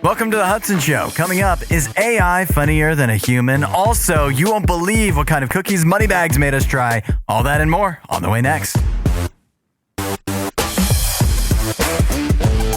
Welcome to the Hudson Show. Coming up, is AI funnier than a human? Also, you won't believe what kind of cookies Moneybags made us try. All that and more on the way next.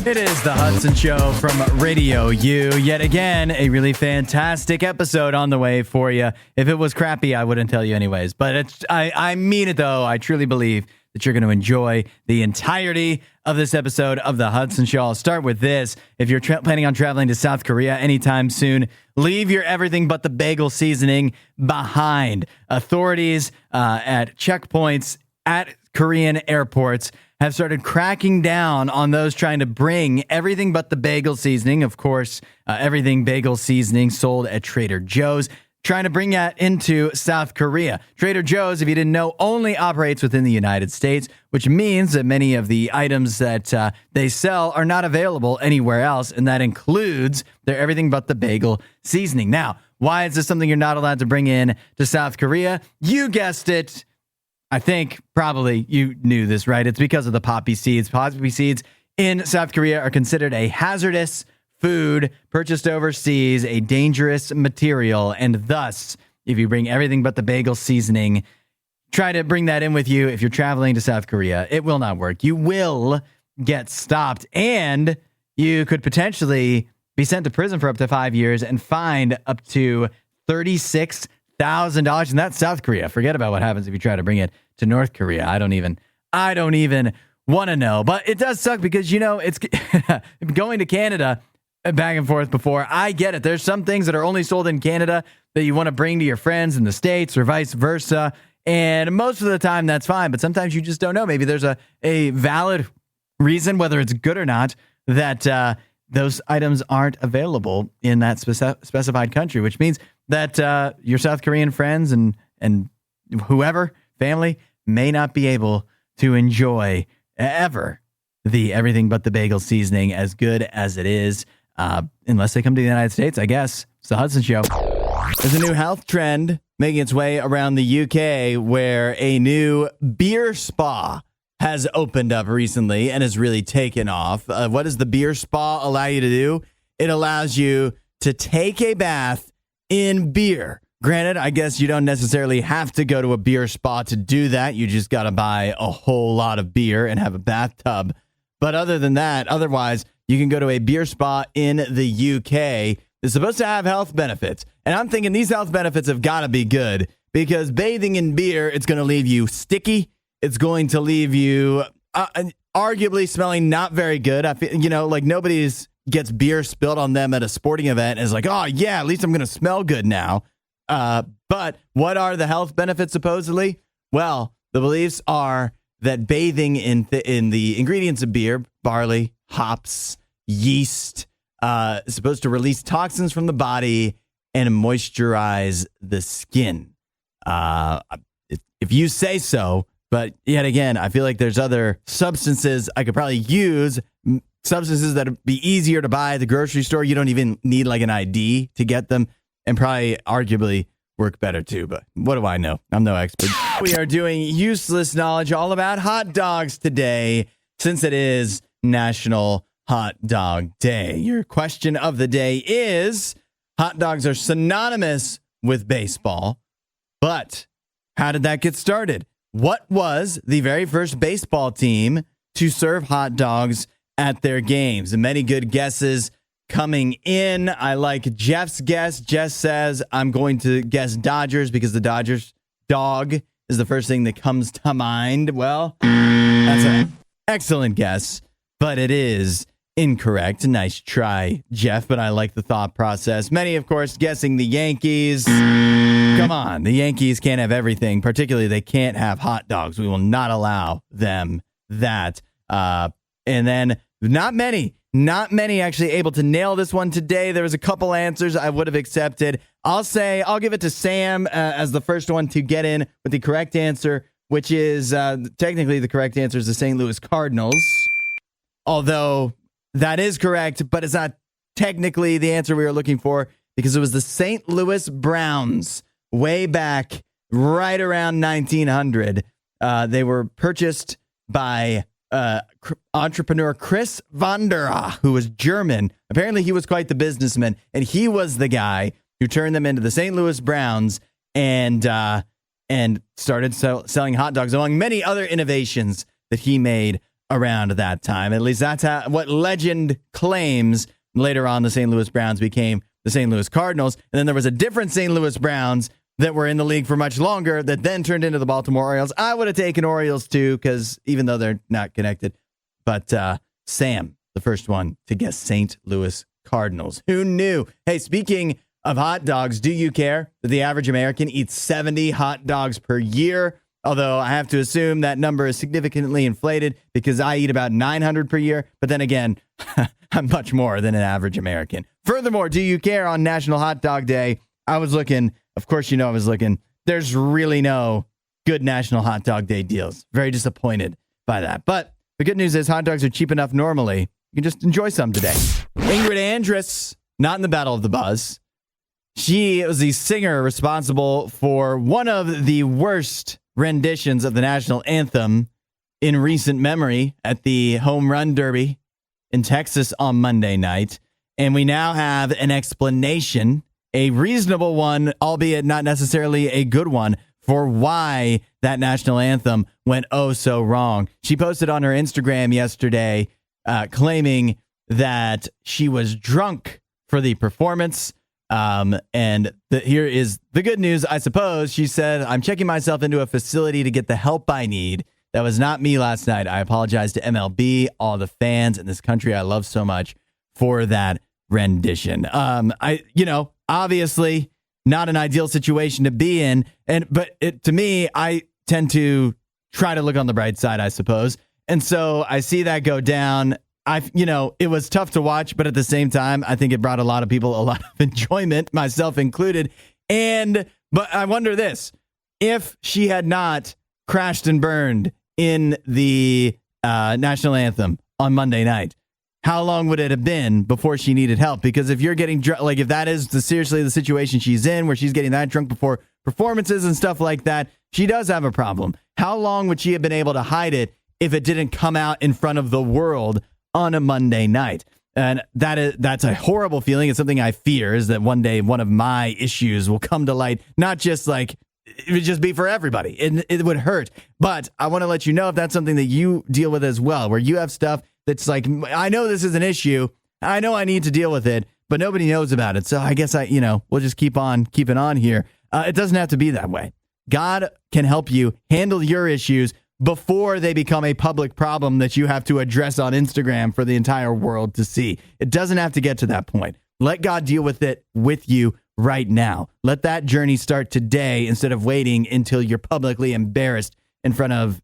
It is the Hudson Show from RadioU. Yet again, a really fantastic episode on the way for you. If it was crappy, I wouldn't tell you anyways. But I mean it, though. I truly believe that you're going to enjoy the entirety of this episode of the Hudson Show. I'll start with this. If you're planning on traveling to South Korea anytime soon, leave your everything but the bagel seasoning behind. Authorities at checkpoints at Korean airports have started cracking down on those trying to bring everything but the bagel seasoning. Of course, everything bagel seasoning sold at Trader Joe's, trying to bring that into South Korea. Trader Joe's, if you didn't know, only operates within the United States, which means that many of the items that they sell are not available anywhere else, and that includes their everything but the bagel seasoning. Now, why is this something you're not allowed to bring in to South Korea? You guessed it. I think probably you knew this, right? It's because of the poppy seeds. Poppy seeds in South Korea are considered a hazardous food purchased overseas, a dangerous material, and thus, if you bring everything but the bagel seasoning, try to bring that in with you if you're traveling to South Korea. It will not work. You will get stopped, and you could potentially be sent to prison for up to 5 years and fined up to $36,000, and that's South Korea. Forget about what happens if you try to bring it to North Korea. I don't even want to know, but it does suck because, you know, it's going to Canada back and forth before. I get it. There's some things that are only sold in Canada that you want to bring to your friends in the States or vice versa. And most of the time that's fine, but sometimes you just don't know. Maybe there's a valid reason, whether it's good or not, that those items aren't available in that specified country, which means that your South Korean friends and whoever, family, may not be able to enjoy ever the everything but the bagel seasoning, as good as it is, unless they come to the United States, I guess. It's the Hudson Show. There's a new health trend making its way around the UK where a new beer spa has opened up recently and has really taken off. What does the beer spa allow you to do? It allows you to take a bath in beer. Granted, I guess you don't necessarily have to go to a beer spa to do that. You just got to buy a whole lot of beer and have a bathtub. But other than that, otherwise, you can go to a beer spa in the UK. It's supposed to have health benefits. And I'm thinking these health benefits have got to be good because bathing in beer, it's going to leave you sticky. It's going to leave you arguably smelling not very good. I feel, like nobody's gets beer spilled on them at a sporting event and is like, oh, yeah, at least I'm going to smell good now. But what are the health benefits supposedly? Well, the beliefs are that bathing in the ingredients of beer, barley, hops, yeast, is supposed to release toxins from the body and moisturize the skin. If you say so, but yet again, I feel like there's other substances I could probably use, substances that would be easier to buy at the grocery store. You don't even need like an ID to get them, and probably arguably work better too, but what do I know? I'm no expert. We are doing useless knowledge all about hot dogs today, since it is National Hot Dog Day. Your question of the day is, hot dogs are synonymous with baseball, but how did that get started? What was the very first baseball team to serve hot dogs at their games? And many good guesses coming in. I like Jeff's guess. Jeff says, I'm going to guess Dodgers because the Dodgers dog is the first thing that comes to mind. Well, that's an excellent guess, but it is incorrect. Nice try, Jeff, but I like the thought process. Many, of course, guessing the Yankees. Come on, the Yankees can't have everything. Particularly, they can't have hot dogs. We will not allow them that. And then not many actually able to nail this one today. There was a couple answers I would have accepted. I'll give it to Sam as the first one to get in with the correct answer, which is technically the correct answer is the St. Louis Cardinals. Although that is correct, but it's not technically the answer we were looking for because it was the St. Louis Browns way back right around 1900. They were purchased by entrepreneur Chris van der Aa, who was German. Apparently, he was quite the businessman, and he was the guy who turned them into the St. Louis Browns and started selling hot dogs, among many other innovations that he made around that time. At least that's what legend claims. Later on, the St. Louis Browns became the St. Louis Cardinals, and then there was a different St. Louis Browns that were in the league for much longer that then turned into the Baltimore Orioles. I would have taken Orioles too, because even though they're not connected, but Sam, the first one to guess St. Louis Cardinals. Who knew? Hey, speaking of hot dogs, do you care that the average American eats 70 hot dogs per year? Although I have to assume that number is significantly inflated because I eat about 900 per year. But then again, I'm much more than an average American. Furthermore, do you care on National Hot Dog Day? I was looking. Of course, I was looking. There's really no good National Hot Dog Day deals. Very disappointed by that. But the good news is hot dogs are cheap enough normally. You can just enjoy some today. Ingrid Andress, not in the Battle of the Buzz. She was the singer responsible for one of the worst renditions of the national anthem in recent memory at the Home Run Derby in Texas on Monday night. And we now have an explanation, a reasonable one, albeit not necessarily a good one, for why that national anthem went oh so wrong. She posted on her Instagram yesterday claiming that she was drunk for the performance. Here is the good news, I suppose. She said, "I'm checking myself into a facility to get the help I need. That was not me last night. I apologize to MLB, all the fans in this country I love so much, for that rendition." Obviously not an ideal situation to be in. But to me, I tend to try to look on the bright side, I suppose. And so I see that go down. It was tough to watch, but at the same time, I think it brought a lot of people a lot of enjoyment, myself included. But I wonder this, if she had not crashed and burned in the national anthem on Monday night, how long would it have been before she needed help? Because if you're getting drunk, like if that is seriously the situation she's in, where she's getting that drunk before performances and stuff like that, she does have a problem. How long would she have been able to hide it if it didn't come out in front of the world on a Monday night? And that's a horrible feeling. It's something I fear, is that one day one of my issues will come to light. Not just like it would just be for everybody. It would hurt. But I want to let you know if that's something that you deal with as well, where you have stuff that's like, I know this is an issue. I know I need to deal with it, but nobody knows about it. So I guess we'll just keep on keeping on here. It doesn't have to be that way. God can help you handle your issues before they become a public problem that you have to address on Instagram for the entire world to see. It doesn't have to get to that point. Let God deal with it with you right now. Let that journey start today instead of waiting until you're publicly embarrassed in front of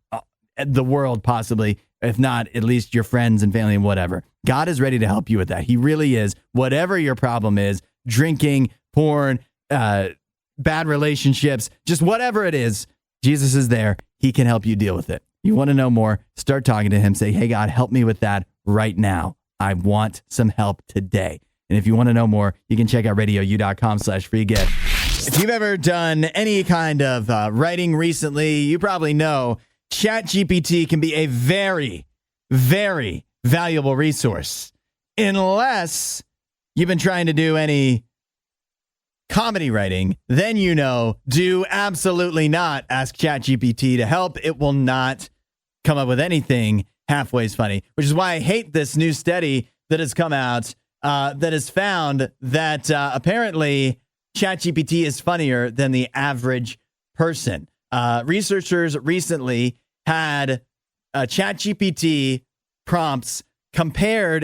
the world, possibly, if not at least your friends and family and whatever. God is ready to help you with that. He really is. Whatever your problem is, drinking, porn, bad relationships, just whatever it is, Jesus is there. He can help you deal with it. You want to know more? Start talking to him. Say, hey, God, help me with that right now. I want some help today. And if you want to know more, you can check out RadioU.com/free gift. If you've ever done any kind of writing recently, you probably know ChatGPT can be a very, very valuable resource. Unless you've been trying to do any comedy writing, then do absolutely not ask ChatGPT to help. It will not come up with anything halfway funny, which is why I hate this new study that has come out that has found that apparently ChatGPT is funnier than the average person. Researchers recently had ChatGPT prompts compared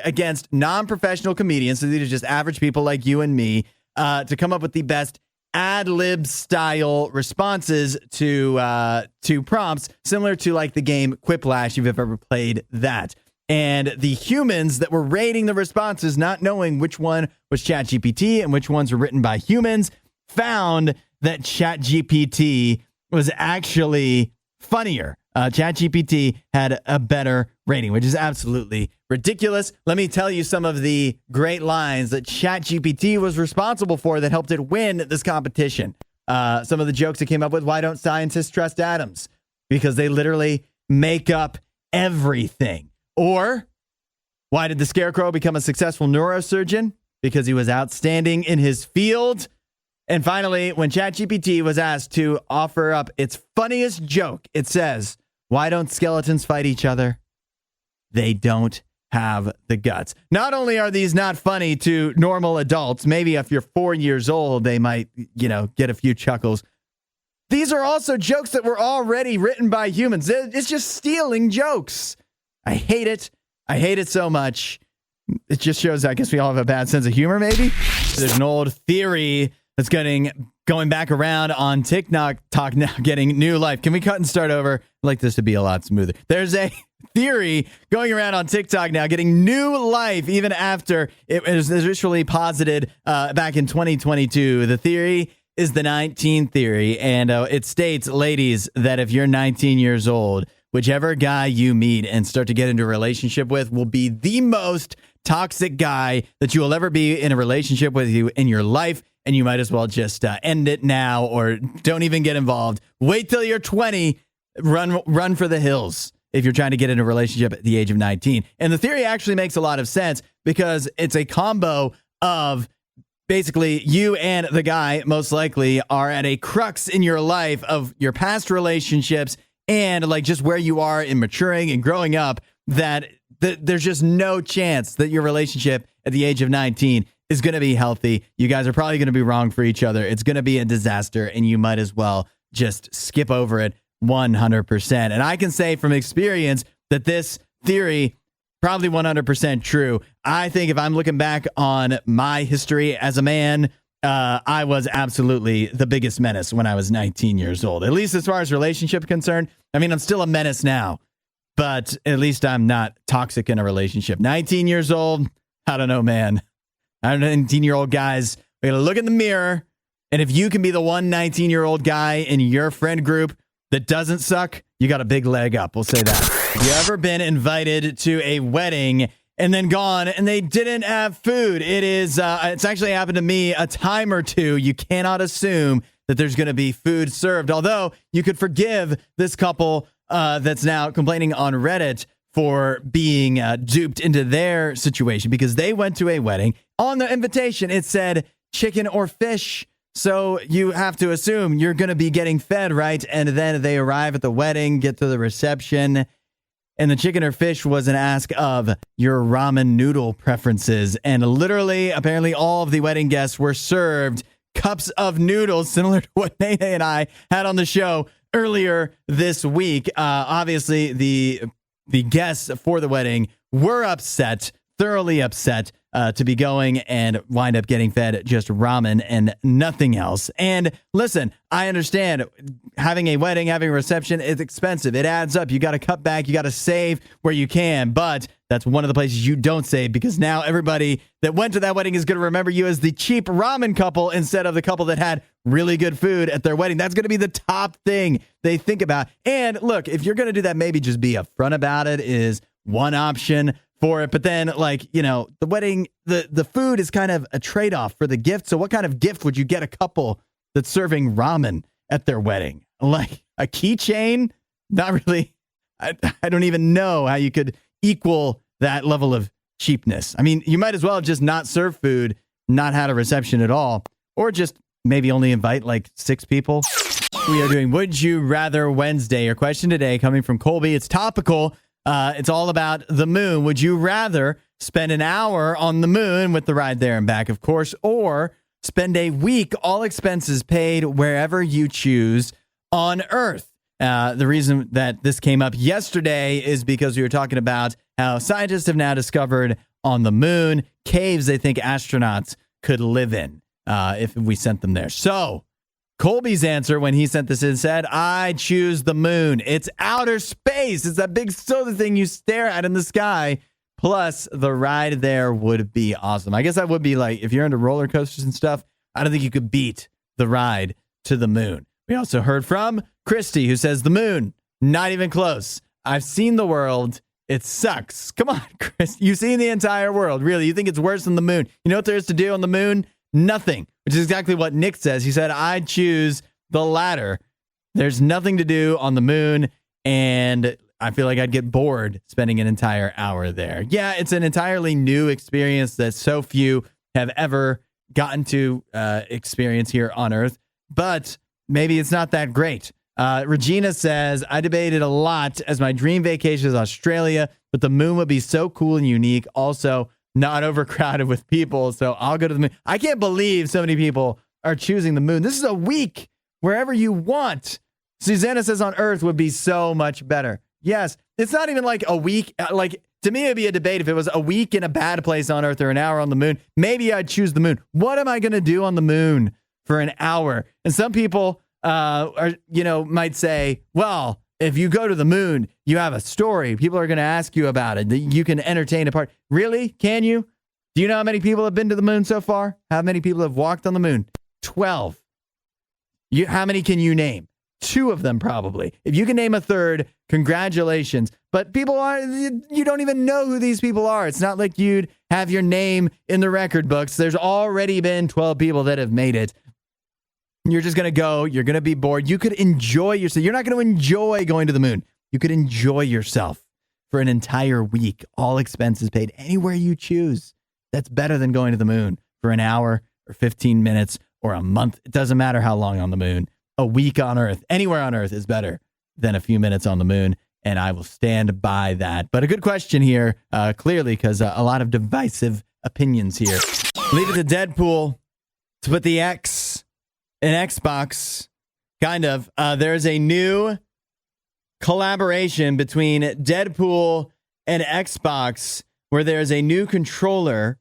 against non-professional comedians, so these are just average people like you and me, to come up with the best ad-lib style responses to prompts, similar to like the game Quiplash, if you've ever played that. And the humans that were rating the responses, not knowing which one was ChatGPT and which ones were written by humans, found that ChatGPT was actually funnier. ChatGPT had a better rating, which is absolutely ridiculous. Let me tell you some of the great lines that ChatGPT was responsible for that helped it win this competition. Some of the jokes it came up with: why don't scientists trust atoms? Because they literally make up everything? Or why did the Scarecrow become a successful neurosurgeon? Because he was outstanding in his field. And finally, when ChatGPT was asked to offer up its funniest joke, it says, why don't skeletons fight each other? They don't have the guts. Not only are these not funny to normal adults, maybe if you're 4 years old, they might, get a few chuckles. These are also jokes that were already written by humans. It's just stealing jokes. I hate it. I hate it so much. It just shows, I guess we all have a bad sense of humor, maybe. There's an old theory that's going back around on TikTok now, getting new life. Can we cut and start over? I'd like this to be a lot smoother. There's a theory going around on TikTok now, getting new life even after it was initially posited back in 2022. The theory is the 19 theory, and it states, ladies, that if you're 19 years old, whichever guy you meet and start to get into a relationship with will be the most toxic guy that you will ever be in a relationship with you in your life. And you might as well just end it now, or don't even get involved. Wait till you're 20. Run for the hills if you're trying to get in a relationship at the age of 19. And the theory actually makes a lot of sense because it's a combo of basically you and the guy most likely are at a crux in your life of your past relationships and like just where you are in maturing and growing up, that there's just no chance that your relationship at the age of 19 is going to be healthy. You guys are probably going to be wrong for each other. It's going to be a disaster, and you might as well just skip over it 100%. And I can say from experience that this theory probably 100% true. I think if I'm looking back on my history as a man, I was absolutely the biggest menace when I was 19 years old, at least as far as relationship concerned. I mean, I'm still a menace now, but at least I'm not toxic in a relationship. 19 years old, I don't know, man. 19-year-old guys, we gotta look in the mirror, and if you can be the one 19-year-old guy in your friend group that doesn't suck, you got a big leg up. We'll say that. Have you ever been invited to a wedding and then gone and they didn't have food? It's actually happened to me a time or two. You cannot assume that there's going to be food served. Although you could forgive this couple that's now complaining on Reddit for being duped into their situation, because they went to a wedding. On the invitation, it said chicken or fish. So you have to assume you're going to be getting fed, right? And then they arrive at the wedding, get to the reception, and the chicken or fish was an ask of your ramen noodle preferences. And literally, apparently, all of the wedding guests were served cups of noodles, similar to what NayNay and I had on the show earlier this week. Obviously, the guests for the wedding were upset, thoroughly upset, to be going and wind up getting fed just ramen and nothing else. And listen, I understand having a wedding, having a reception is expensive. It adds up. You got to cut back. You got to save where you can. But that's one of the places you don't save, because now everybody that went to that wedding is going to remember you as the cheap ramen couple instead of the couple that had really good food at their wedding. That's going to be the top thing they think about. And look, if you're going to do that, maybe just be upfront about it is one option for it. But then, the wedding, the food is kind of a trade-off for the gift. So what kind of gift would you get a couple that's serving ramen at their wedding? Like a keychain? Not really. I don't even know how you could equal that level of cheapness. I mean, you might as well have just not served food, not had a reception at all, or just maybe only invite like 6 people. We are doing Would You Rather Wednesday. Your question today coming from Colby. It's topical. It's all about the moon. Would you rather spend an hour on the moon with the ride there and back, of course, or spend a week, all expenses paid, wherever you choose on Earth? The reason that this came up yesterday is because we were talking about how scientists have now discovered on the moon caves they think astronauts could live in if we sent them there. So Colby's answer when he sent this in said, I choose the moon. It's outer space. It's that big solar thing you stare at in the sky. Plus, the ride there would be awesome. I guess that would be like, if you're into roller coasters and stuff, I don't think you could beat the ride to the moon. We also heard from Christy, who says the moon, not even close. I've seen the world. It sucks. Come on, Chris. You've seen the entire world. Really? You think it's worse than the moon? You know what there is to do on the moon? Nothing, which is exactly what Nick says. He said, I'd choose the latter. There's nothing to do on the moon. And I feel like I'd get bored spending an entire hour there. Yeah, it's an entirely new experience that so few have ever gotten to experience here on Earth, but maybe it's not that great. Regina says, I debated a lot as my dream vacation is Australia, but the moon would be so cool and unique. Also, not overcrowded with people, so I'll go to the moon. I can't believe so many people are choosing the moon. This is a week wherever you want. Susanna says on Earth would be so much better. Yes, it's not even like a week. Like, to me, it'd be a debate if it was a week in a bad place on Earth or an hour on the moon. Maybe I'd choose the moon. What am I going to do on the moon for an hour? And some people might say, well, if you go to the moon, you have a story. People are going to ask you about it. You can entertain a part. Really? Can you? Do you know how many people have been to the moon so far? How many people have walked on the moon? 12. How many can you name? 2 of them, probably. If you can name a third, congratulations. But you don't even know who these people are. It's not like you'd have your name in the record books. There's already been 12 people that have made it. You're just going to go. You're going to be bored. You could enjoy yourself. You're not going to enjoy going to the moon. You could enjoy yourself for an entire week. All expenses paid anywhere you choose. That's better than going to the moon for an hour or 15 minutes or a month. It doesn't matter how long on the moon. A week on Earth, anywhere on Earth is better than a few minutes on the moon. And I will stand by that. But a good question here, clearly, because a lot of divisive opinions here. Leave it to Deadpool to put the X in Xbox. Kind of. There's a new collaboration between Deadpool and Xbox where there's a new controller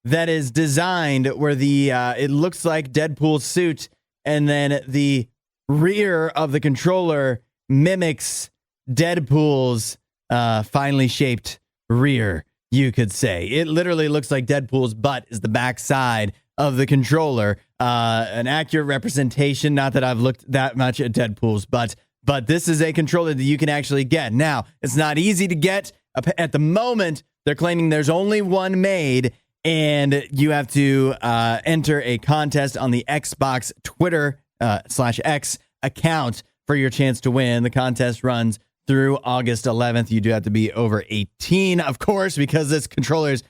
that is designed where it looks like Deadpool's suit, and then the rear of the controller mimics Deadpool's finely shaped rear, you could say. It literally looks like Deadpool's butt is the back side of the controller. An accurate representation, not that I've looked that much at Deadpool's butt, but this is a controller that you can actually get. Now, it's not easy to get. At the moment, they're claiming there's only one made, and you have to enter a contest on the Xbox Twitter /X account for your chance to win. The contest runs through August 11th. You do have to be over 18, of course, because this controller is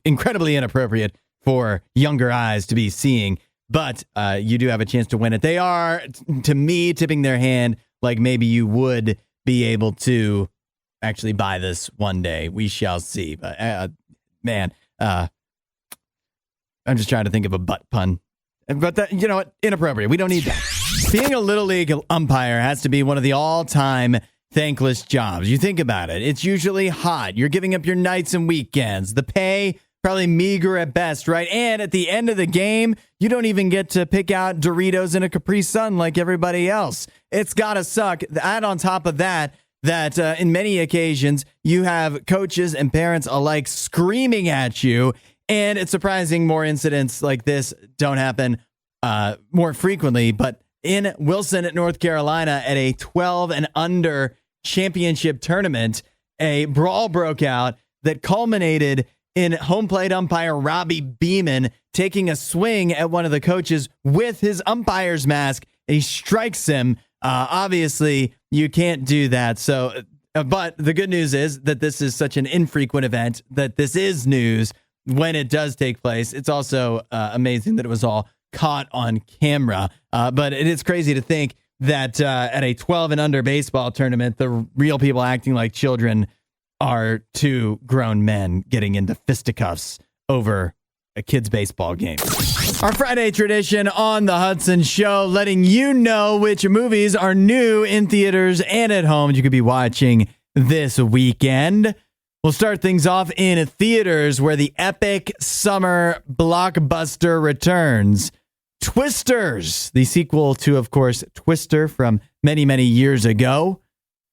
incredibly inappropriate for younger eyes to be seeing. But you do have a chance to win it. They are, to me, tipping their hand like maybe you would be able to actually buy this one day. We shall see. But man, I'm just trying to think of a butt pun. But that, you know what? Inappropriate. We don't need that. Being a Little League umpire has to be one of the all-time thankless jobs. You think about it. It's usually hot. You're giving up your nights and weekends. The pay, probably meager at best, right? And at the end of the game, you don't even get to pick out Doritos and a Capri Sun like everybody else. It's gotta suck. Add on top of that in many occasions, you have coaches and parents alike screaming at you. And it's surprising more incidents like this don't happen more frequently. But in Wilson, North Carolina, at a 12 and under championship tournament, a brawl broke out that culminated in home plate umpire Robbie Beeman taking a swing at one of the coaches with his umpire's mask. And he strikes him. Obviously, you can't do that. So, but the good news is that this is such an infrequent event that this is news when it does take place. It's also amazing that it was all caught on camera. But it is crazy to think that at a 12 and under baseball tournament, the real people acting like children are 2 grown men getting into fisticuffs over a kid's baseball game. Our Friday tradition on the Hudson Show, letting you know which movies are new in theaters and at home you could be watching this weekend. We'll start things off in theaters where the epic summer blockbuster returns. Twisters, the sequel to, of course, Twister from many, many years ago.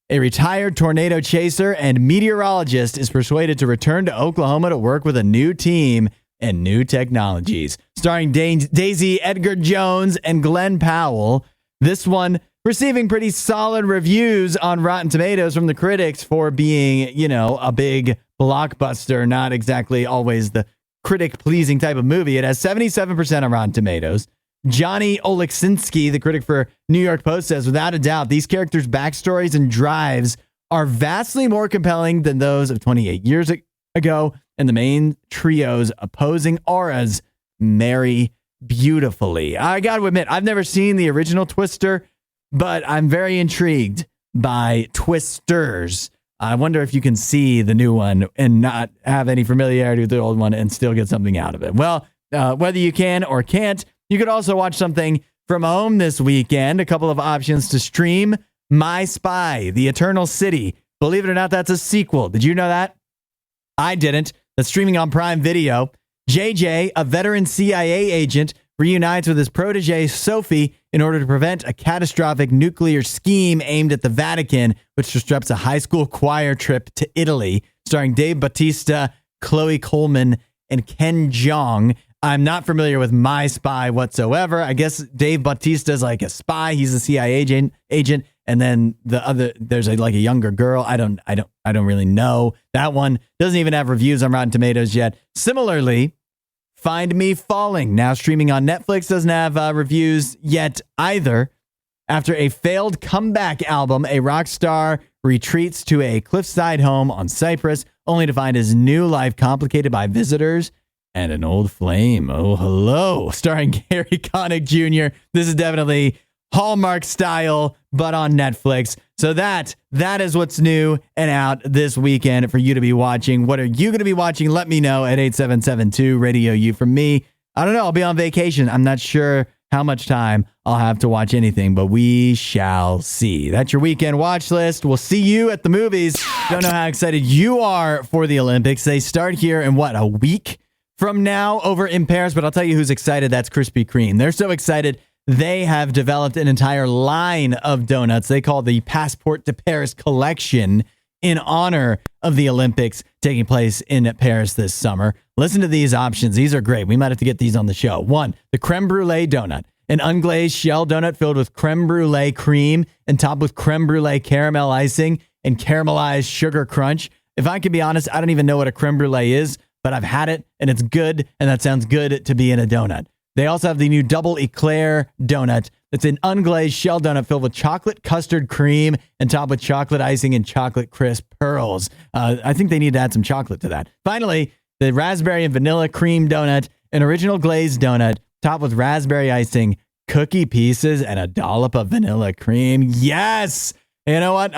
A retired tornado chaser and meteorologist is persuaded to return to Oklahoma to work with a new team and new technologies. Starring Daisy Edgar Jones and Glenn Powell. This one receiving pretty solid reviews on Rotten Tomatoes from the critics for being, you know, a big blockbuster, not exactly always the critic-pleasing type of movie. It has 77% on Rotten Tomatoes. Johnny Oleksinski, the critic for New York Post, says, without a doubt, these characters' backstories and drives are vastly more compelling than those of 28 years ago, and the main trio's opposing auras marry beautifully. I got to admit, I've never seen the original Twister, but I'm very intrigued by Twisters. I wonder if you can see the new one and not have any familiarity with the old one and still get something out of it. Well, whether you can or can't, you could also watch something from home this weekend. A couple of options to stream. My Spy, The Eternal City. Believe it or not, that's a sequel. Did you know that? I didn't. That's streaming on Prime Video. JJ, a veteran CIA agent, reunites with his protege Sophie in order to prevent a catastrophic nuclear scheme aimed at the Vatican, which disrupts a high school choir trip to Italy, starring Dave Bautista, Chloe Coleman, and Ken Jeong. I'm not familiar with My Spy whatsoever. I guess Dave Bautista is like a spy. He's a CIA agent, and then there's like a younger girl. I don't really know. That one doesn't even have reviews on Rotten Tomatoes yet. Similarly, Find Me Falling, now streaming on Netflix, doesn't have reviews yet either. After a failed comeback album, a rock star retreats to a cliffside home on Cyprus, only to find his new life complicated by visitors and an old flame. Oh, hello. Starring Gary Connick Jr. This is definitely Hallmark style, but on Netflix. So that is what's new and out this weekend for you to be watching. What are you going to be watching? Let me know at 8772 RadioU. From me, I don't know. I'll be on vacation. I'm not sure how much time I'll have to watch anything, but we shall see. That's your weekend watch list. We'll see you at the movies. Don't know how excited you are for the Olympics. They start here in a week from now over in Paris, but I'll tell you who's excited. That's Krispy Kreme. They're so excited. They have developed an entire line of donuts they call the Passport to Paris collection in honor of the Olympics taking place in Paris this summer. Listen to these options. These are great. We might have to get these on the show. 1, the creme brulee donut, an unglazed shell donut filled with creme brulee cream and topped with creme brulee caramel icing and caramelized sugar crunch. If I can be honest, I don't even know what a creme brulee is, but I've had it and it's good, and that sounds good to be in a donut. They also have the new double eclair donut. It's an unglazed shell donut filled with chocolate custard cream and topped with chocolate icing and chocolate crisp pearls. I think they need to add some chocolate to that. Finally, the raspberry and vanilla cream donut, an original glazed donut topped with raspberry icing, cookie pieces, and a dollop of vanilla cream. Yes! You know what?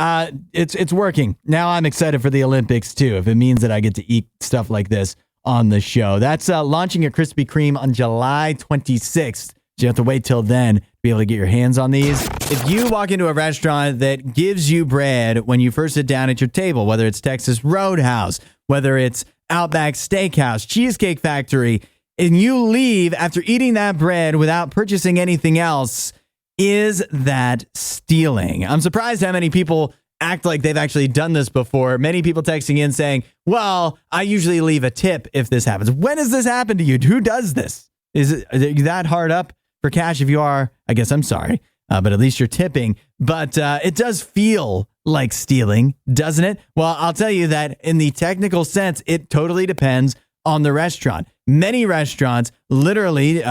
It's working. Now I'm excited for the Olympics, too, if it means that I get to eat stuff like this on the show. That's launching at Krispy Kreme on July 26th. So you have to wait till then to be able to get your hands on these. If you walk into a restaurant that gives you bread when you first sit down at your table, whether it's Texas Roadhouse, whether it's Outback Steakhouse, Cheesecake Factory, and you leave after eating that bread without purchasing anything else, is that stealing? I'm surprised how many people act like they've actually done this before. Many people texting in saying, well, I usually leave a tip if this happens. When has this happened to you? Who does this? Are you that hard up for cash? If you are, I guess I'm sorry, but at least you're tipping. But it does feel like stealing, doesn't it? Well, I'll tell you that in the technical sense, it totally depends on the restaurant. Many restaurants literally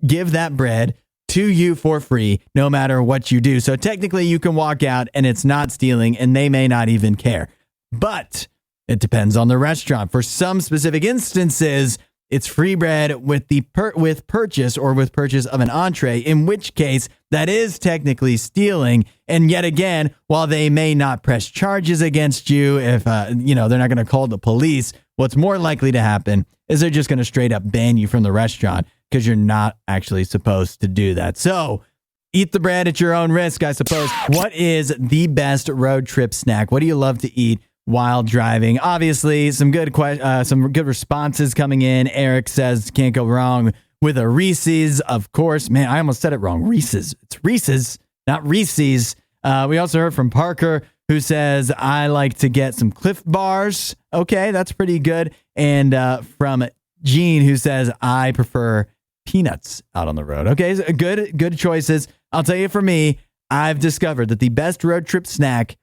give that bread to you for free, no matter what you do. So technically you can walk out and it's not stealing, and they may not even care. But it depends on the restaurant. For some specific instances, it's free bread with purchase of an entree, in which case that is technically stealing. And yet again, while they may not press charges against you, if they're not going to call the police, what's more likely to happen is they're just going to straight up ban you from the restaurant, because you're not actually supposed to do that. So eat the bread at your own risk, I suppose. What is the best road trip snack? What do you love to eat while driving? Obviously, some good responses coming in. Eric says can't go wrong with a Reese's. Of course, man, I almost said it wrong. Reese's. It's Reese's, not Reese's. We also heard from Parker, who says, I like to get some Cliff Bars. Okay, that's pretty good. And from Gene, who says, I prefer peanuts out on the road. Okay, so good choices. I'll tell you, for me, I've discovered that the best road trip snack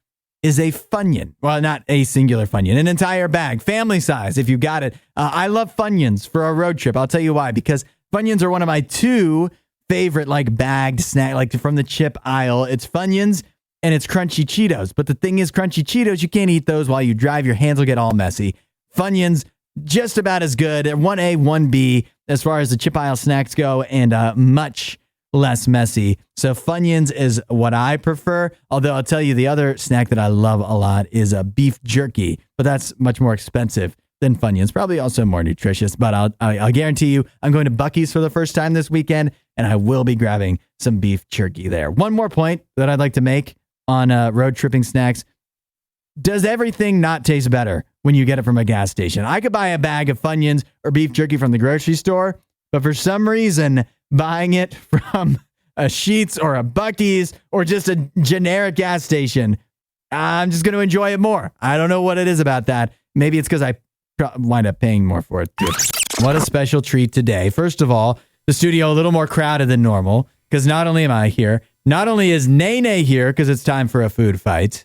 is a Funyun. Well, not a singular Funyun, an entire bag, family size, if you got it. I love Funyuns for a road trip. I'll tell you why. Because Funyuns are one of my two favorite bagged snack, from the chip aisle. It's Funyuns and it's crunchy Cheetos. But the thing is, crunchy Cheetos, you can't eat those while you drive. Your hands will get all messy. Funyuns, just about as good. 1A, 1B as far as the chip aisle snacks go, and much less messy. So Funyuns is what I prefer. Although I'll tell you, the other snack that I love a lot is a beef jerky, but that's much more expensive than Funyuns. Probably also more nutritious, but I'll guarantee you I'm going to Buc-ee's for the first time this weekend, and I will be grabbing some beef jerky there. One more point that I'd like to make on road tripping snacks. Does everything not taste better when you get it from a gas station? I could buy a bag of Funyuns or beef jerky from the grocery store, but for some reason, buying it from a Sheetz or a Buc-ee's or just a generic gas station, I'm just going to enjoy it more. I don't know what it is about that. Maybe it's because I wind up paying more for it too. What a special treat today. First of all, the studio a little more crowded than normal because not only am I here, not only is NayNay here because it's time for a food fight,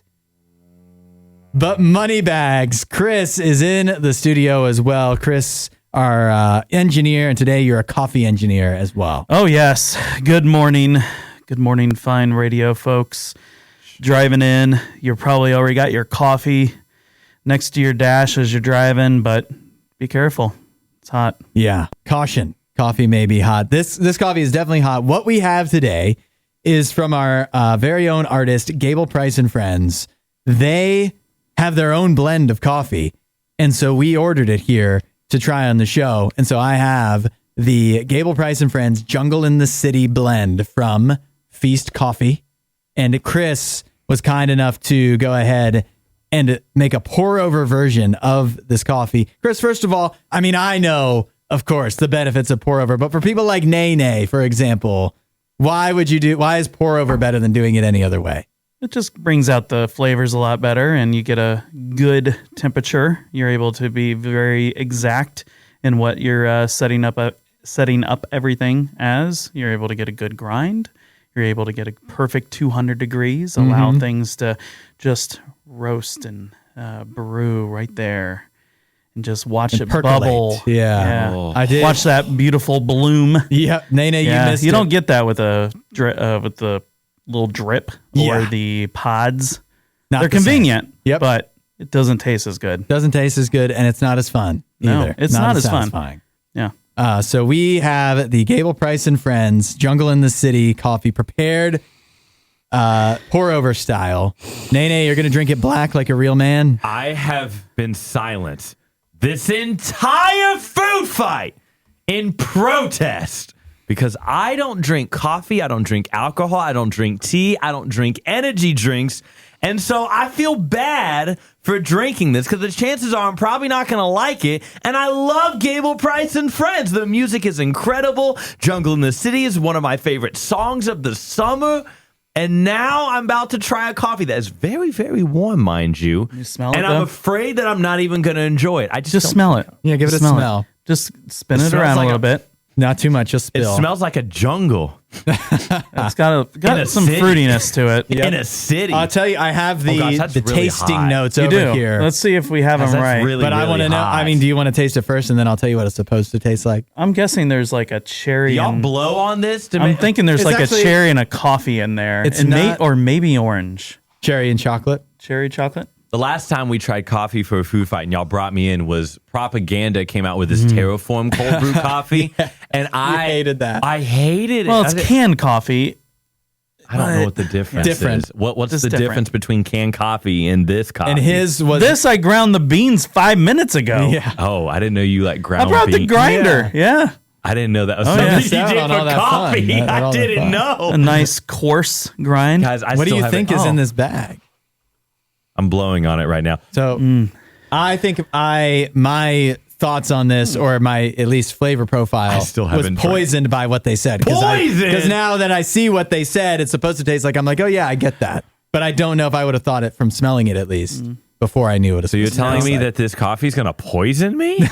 but Moneybags, Chris, is in the studio as well. Chris, our engineer, and today you're a coffee engineer as well. Oh, yes. Good morning. Good morning, fine radio folks. Driving in, you probably already got your coffee next to your dash as you're driving, but be careful. It's hot. Yeah. Caution. Coffee may be hot. This coffee is definitely hot. What we have today is from our very own artist, Gable Price and Friends. They have their own blend of coffee, and so we ordered it here to try on the show. And so I have the Gable Price and Friends Jungle in the City blend from Feast Coffee, and Chris was kind enough to go ahead and make a pour-over version of this coffee. Chris, first of all, I mean, I know, of course, the benefits of pour-over, but for people like NayNay, for example, why is pour-over better than doing it any other way? It just brings out the flavors a lot better, and you get a good temperature. You're able to be very exact in what you're setting up everything as. You're able to get a good grind. You're able to get a perfect 200 degrees, allow things to just roast and brew right there, and just watch it percolate. Bubble. Yeah. Oh. I did watch that beautiful bloom. Yep, NayNay, you missed it. You don't get that with the little drip or the pods. Not They're convenient, Yep. but it doesn't taste as good. Doesn't taste as good, and it's not as fun either. No, it's not as fun. Satisfying. Yeah. So we have the Gable Price and Friends Jungle in the City coffee prepared pour over style. NayNay, you're going to drink it black like a real man? I have been silent this entire food fight in protest because I don't drink coffee, I don't drink alcohol, I don't drink tea, I don't drink energy drinks. And so I feel bad for drinking this because the chances are I'm probably not going to like it. And I love Gable Price and Friends. The music is incredible. Jungle in the City is one of my favorite songs of the summer. And now I'm about to try a coffee that is very, very warm, mind you. You smell it, and though? I'm afraid that I'm not even going to enjoy it. I just smell it. Yeah, give it a smell. Just spin It it smells around like a little bit. Not too much, just It spill. smells like a jungle It's got a some city. fruitiness to it. in a city. I'll tell you, I have the, gosh, that's the really tasting hot. notes You over do. here. Let's see if we have them That's right. really, but I want to know, hot. I mean, do you want to taste it first and then I'll tell you what it's supposed to taste like? I'm guessing there's like a cherry. Y'all and- blow on this to I'm make thinking there's It's like actually- a cherry and a coffee in there. It's and not- or maybe orange. Cherry and chocolate? Cherry chocolate? The last time we tried coffee for a food fight and y'all brought me in was Propaganda came out with this Terraform cold brew coffee. And I hated that. I hated it. Well, it's I, canned coffee. I don't know what the difference Different. is. What's Just the different. difference between canned coffee and this coffee? And his was... This I ground the beans 5 minutes ago. Yeah. Oh, I didn't know you like I ground brought the beans. grinder. Yeah. I didn't know that was Oh, something yeah. you Missed out did on for all that coffee. fun. All I that didn't fun. know. A nice coarse grind. Guys, I What do still you haven't- think is Oh. in this bag? I'm blowing on it right now. So I think my thoughts on this, or my at least flavor profile, I still was haven't tried. poisoned by what they said. Poisoned? Because now that I see what they said, it's supposed to taste like, I'm like, oh yeah, I get that. But I don't know if I would have thought it from smelling it at least before I knew what it was. So you're telling me that this coffee is going to poison me?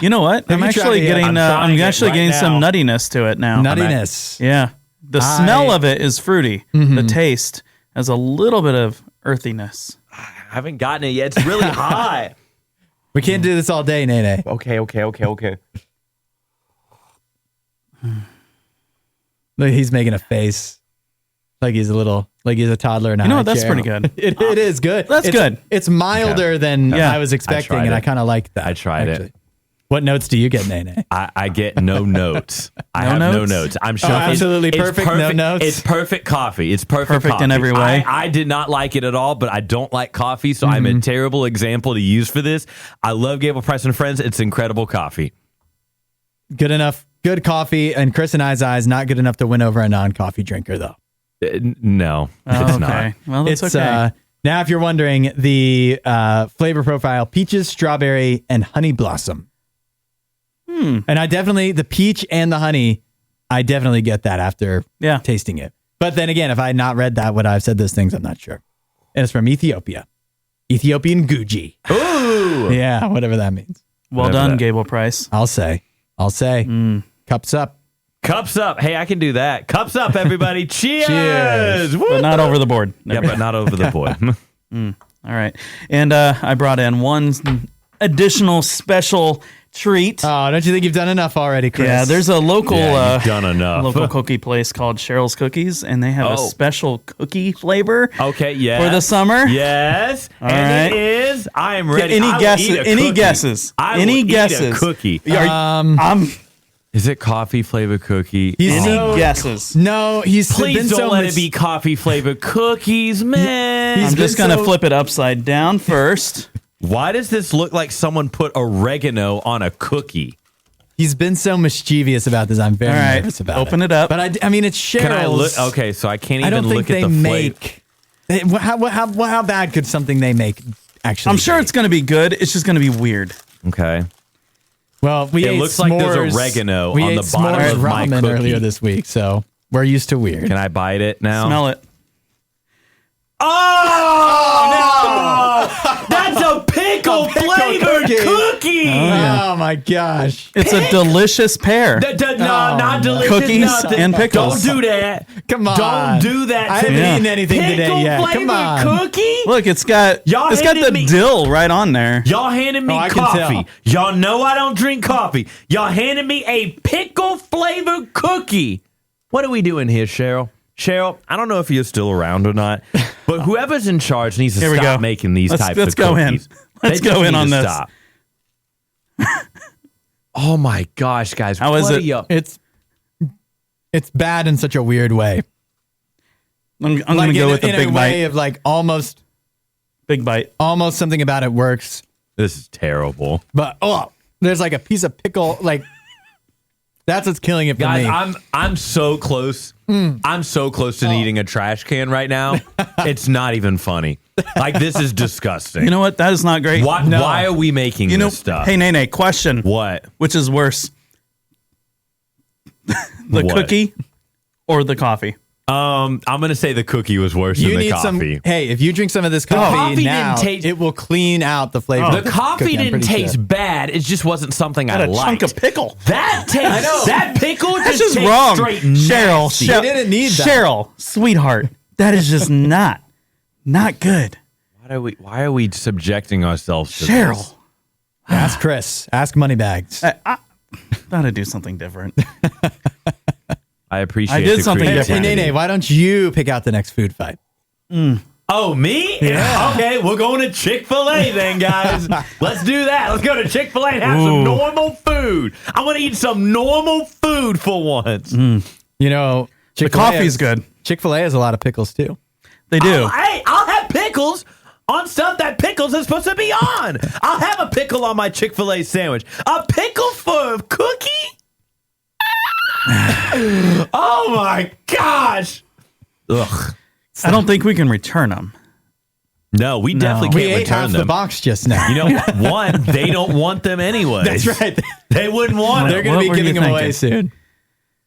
You know what? I'm you actually tried it yet? getting I'm trying it actually right getting now. some nuttiness to it now. nuttiness. Yeah. The smell of it is fruity. The taste has a little bit of earthiness. I haven't gotten it yet. It's really hot. We can't do this all day, NayNay. Okay. Look, he's making a face like he's a little like he's a toddler in a You know high what? That's chair. pretty good. It is good. That's good. It's milder than Yeah. I was expecting, tried and I it. kind of like that. I tried actually. it. What notes do you get, NayNay? I get no notes. I No have no notes? notes. I'm sure absolutely perfect, no notes? It's perfect coffee. It's perfect Perfect in coffee. every way. I did not like it at all, but I don't like coffee, so I'm a terrible example to use for this. I love Gable Price and Friends. It's incredible coffee. Good enough. Good coffee, and Chris and I's eyes not good enough to win over a non-coffee drinker, though. No, Oh, it's okay. not. Well, that's It's okay. now, if you're wondering, the flavor profile: peaches, strawberry, and honey blossom. And I definitely the peach and the honey. I definitely get that after tasting it. But then again, if I had not read that, would I have said those things? I'm not sure. And it's from Ethiopia, Ethiopian Guji. Ooh. Yeah, whatever that means. Well whatever done, that- Gable Price. I'll say. Cups up. Cups up. Hey, I can do that. Cups up, everybody. Cheers. Cheers. Woo. But not over the board. Yeah, but not over the board. All right. And I brought in one additional special treat. Oh, don't you think you've done enough already, Chris? Yeah, there's a local Yeah, you've done enough. local cookie place called Cheryl's Cookies, and they have a Oh. special cookie flavor Okay, yes. for the summer. Yes. All and right. it is. I am ready. Any I will guesses? eat a Any cookie. guesses? I Any will guesses? Eat a cookie. I'm Is it coffee flavored cookie? He's any so- guesses. No, he's Please been don't so let much- it be coffee flavored cookies, man. He's I'm just been gonna so- flip it upside down first. Why does this look like someone put oregano on a cookie? He's been so mischievous about this. I'm very All right, nervous about open it up. But I mean, it's Cheryl's. Can I look? Okay, so I can't I even don't think look at they the flavor. make. How bad could something they make actually? I'm sure be? it's gonna be good. It's just gonna be weird. Okay. Well, we It ate looks like there's s'mores- oregano we on ate the bottom s'mores of my ramen cookie. earlier this week, so we're used to weird. Can I bite it now? Smell it. Oh, that's a pickle flavored cookie. Oh my gosh! It's a delicious pear. No, not delicious. Cookies nothing. and pickles. Don't do that. Come on. Don't do that. I to haven't me. eaten anything today Pickle yet. Come flavored on. cookie. Look, it's got Y'all the handed me- dill right on there. Y'all handed me Oh, I can coffee. tell. Y'all know I don't drink coffee. Y'all handed me a pickle flavored cookie. What are we doing here, Cheryl? Cheryl, I don't know if you're still around or not, but whoever's in charge needs to Here we stop go. making these Let's- types let's of go in. cookies. Let's They just go in need on to this. stop. Oh my gosh, guys! How is what it? are y'all- It's bad in such a weird way. I'm Like gonna go with the in big a bite. way of like almost Big bite. something about it works, This is terrible, but there's like a piece of pickle. Like that's what's killing it for guys. me. I'm so close. I'm so close to needing a trash can right now. It's not even funny. Like this is disgusting. You know what? That is not great. Why are we making You know, this stuff? hey, NayNay, question. What? Which is worse? The What? cookie or the coffee? I'm gonna say the cookie was worse You than the need coffee. some. Hey, if you drink some of this coffee, coffee now, didn't taste- it will clean out the flavor. The coffee Cookie, I'm didn't pretty taste sure. bad. It just wasn't something I Got a liked. chunk of pickle. That tastes. That pickle That's just just tastes wrong. straight Cheryl, nasty. You didn't need that. Cheryl, sweetheart, that is just not good. Why are we subjecting ourselves to Cheryl, this? Ask Chris. Ask Moneybags. thought I'd do something different. I appreciate. I did the something Hey, different. creativity. NayNay, why don't you pick out the next food fight? Oh, me? Yeah. Okay, we're going to Chick-fil-A then, guys. Let's do that. Let's go to Chick-fil-A and have some normal food. I want to eat some normal food for once. You know, The coffee's good. Chick-fil-A has a lot of pickles too. They do. Hey, I'll have pickles on stuff that pickles is supposed to be on. I'll have a pickle on my Chick-fil-A sandwich. A pickle for a cookie? Oh my gosh. Ugh. I don't think we can return them. No, we definitely We can't ate return half them. the box just now. You know, one, they don't want them anyway. That's right. They wouldn't want They're them. going to What be were you giving them away thinking?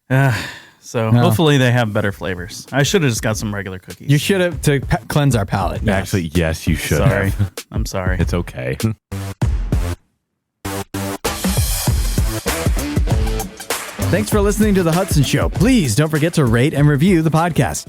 soon. So hopefully they have better flavors. I should have just got some regular cookies. You should have to cleanse our palate. yes. Actually, yes, you should. Sorry. have. I'm sorry. It's okay. Thanks for listening to The Hudson Show. Please don't forget to rate and review the podcast.